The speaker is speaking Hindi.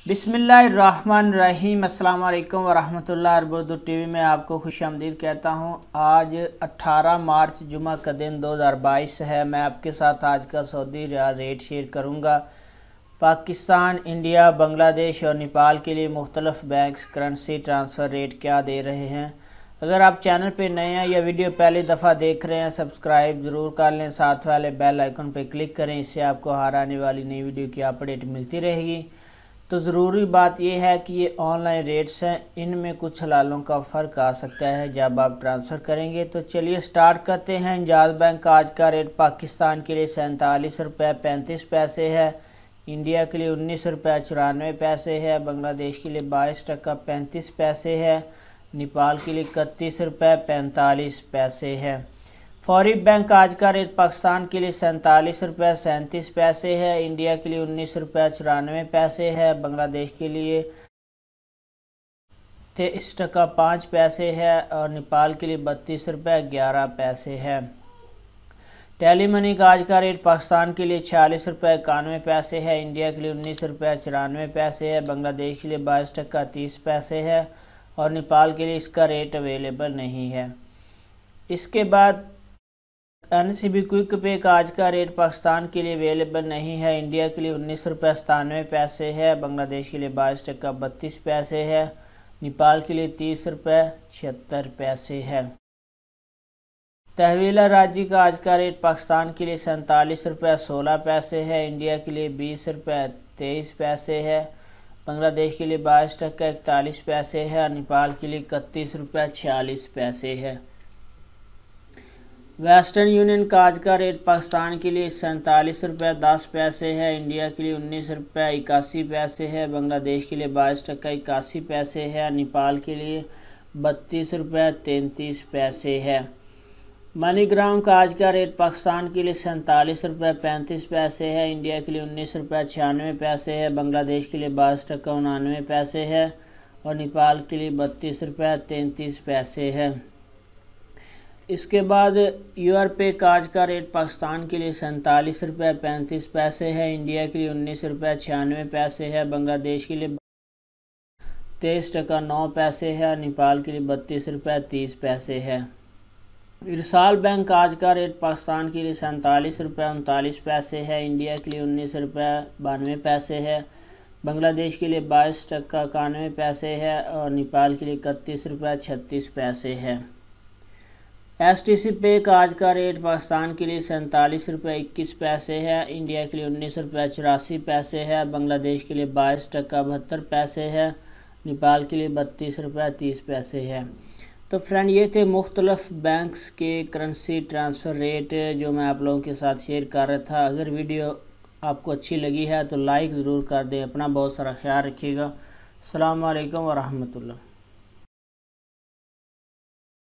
बिस्मिल्लाहिर्रहमानिर्रहीम। अस्सलाम वालेकुम वरहमतुल्लाहि उर्दू टीवी में आपको खुशामदीद कहता हूँ। आज 18 मार्च जुमा का दिन 2022 है। मैं आपके साथ आज का सऊदी रियाल रेट शेयर करूँगा। पाकिस्तान, इंडिया, बांग्लादेश और नेपाल के लिए मुख्तलिफ बैंक्स करेंसी ट्रांसफ़र रेट क्या दे रहे हैं। अगर आप चैनल पे नए हैं या वीडियो पहली दफ़ा देख रहे हैं, सब्सक्राइब ज़रूर कर लें, साथ वाले बेल आइकन पर क्लिक करें। इससे आपको हर आने वाली नई वीडियो की अपडेट मिलती रहेगी। तो ज़रूरी बात यह है कि ये ऑनलाइन रेट्स हैं, इनमें कुछ हलालों का फ़र्क आ सकता है जब आप ट्रांसफ़र करेंगे। तो चलिए स्टार्ट करते हैं। इंजाज़ बैंक का आज का रेट पाकिस्तान के लिए 47 रुपये 35 पैसे है, इंडिया के लिए 19 रुपये 94 पैसे है, बांग्लादेश के लिए 22 टका 35 पैसे है, नेपाल के लिए 31 रुपये 45 पैसे है। फौरी बैंक आज का रेट पाकिस्तान के लिए 47 रुपये 37 पैसे है, इंडिया के लिए 19 रुपये 94 पैसे है, बांग्लादेश के लिए 23 टका 5 पैसे है और नेपाल के लिए 32 रुपये 11 पैसे है। टेली मनी का आज का रेट पाकिस्तान के लिए 46 रुपये 91 पैसे है, इंडिया के लिए 19 रुपये 94 पैसे है, बांग्लादेश के लिए 22 टका 30 पैसे है और नेपाल के लिए इसका रेट अवेलेबल नहीं है। इसके बाद NCB क्विक पे का आज का रेट पाकिस्तान के लिए अवेलेबल नहीं है, इंडिया के लिए 19 रुपये 97 पैसे है, बांग्लादेश के लिए 22 टका 32 पैसे है, नेपाल के लिए 30 रुपये 76 पैसे है। तहवीला राजी का आज का रेट पाकिस्तान के लिए 47 रुपये 16 पैसे है, इंडिया के लिए 20 रुपये 23 पैसे है, बांग्लादेश के लिए 22 टका 41 पैसे है और नेपाल के लिए 31 रुपये 46 पैसे है। वेस्टर्न यूनियन का आज का रेट पाकिस्तान के लिए 47 रुपये 10 पैसे है, इंडिया के लिए 19 रुपये 81 पैसे है, बांग्लादेश के लिए 22 टका 81 पैसे है, नेपाल के लिए 32 रुपये 33 पैसे है। मनीग्राम का आज का रेट पाकिस्तान के लिए 47 रुपये 35 पैसे है, इंडिया के लिए 19 रुपये 96 पैसे है, बांग्लादेश के लिए 22 टका 99 पैसे है और नेपाल के लिए 32 रुपये 33 पैसे है। इसके बाद यूआरपे का आज का रेट पाकिस्तान के लिए 47 रुपये 35 पैसे है, इंडिया के लिए 19 रुपये 96 पैसे है, बांग्लादेश के लिए 23 टका 9 पैसे है और नेपाल के लिए 32 रुपये 30 पैसे है। इरसाल बैंक का आज का रेट पाकिस्तान के लिए 47 रुपये 39 पैसे है, इंडिया के लिए 19 रुपये 92 पैसे है, बांग्लादेश के लिए 22 टका 91 पैसे है और नेपाल के लिए 31 रुपये 36 पैसे है। STC पे का आज का रेट पाकिस्तान के लिए 47 रुपये 21 पैसे है, इंडिया के लिए 19 रुपये 84 पैसे है, बांग्लादेश के लिए 22 टका 72 पैसे है, नेपाल के लिए 32 रुपये 30 पैसे है। तो फ्रेंड, ये थे मुख्तलिफ बैंक्स के करेंसी ट्रांसफ़र रेट जो मैं आप लोगों के साथ शेयर कर रहा था। अगर वीडियो आपको अच्छी लगी है तो लाइक ज़रूर कर दें। अपना बहुत सारा ख्याल रखिएगा। अस्सलाम वालेकुम वरहमतुल्लाह।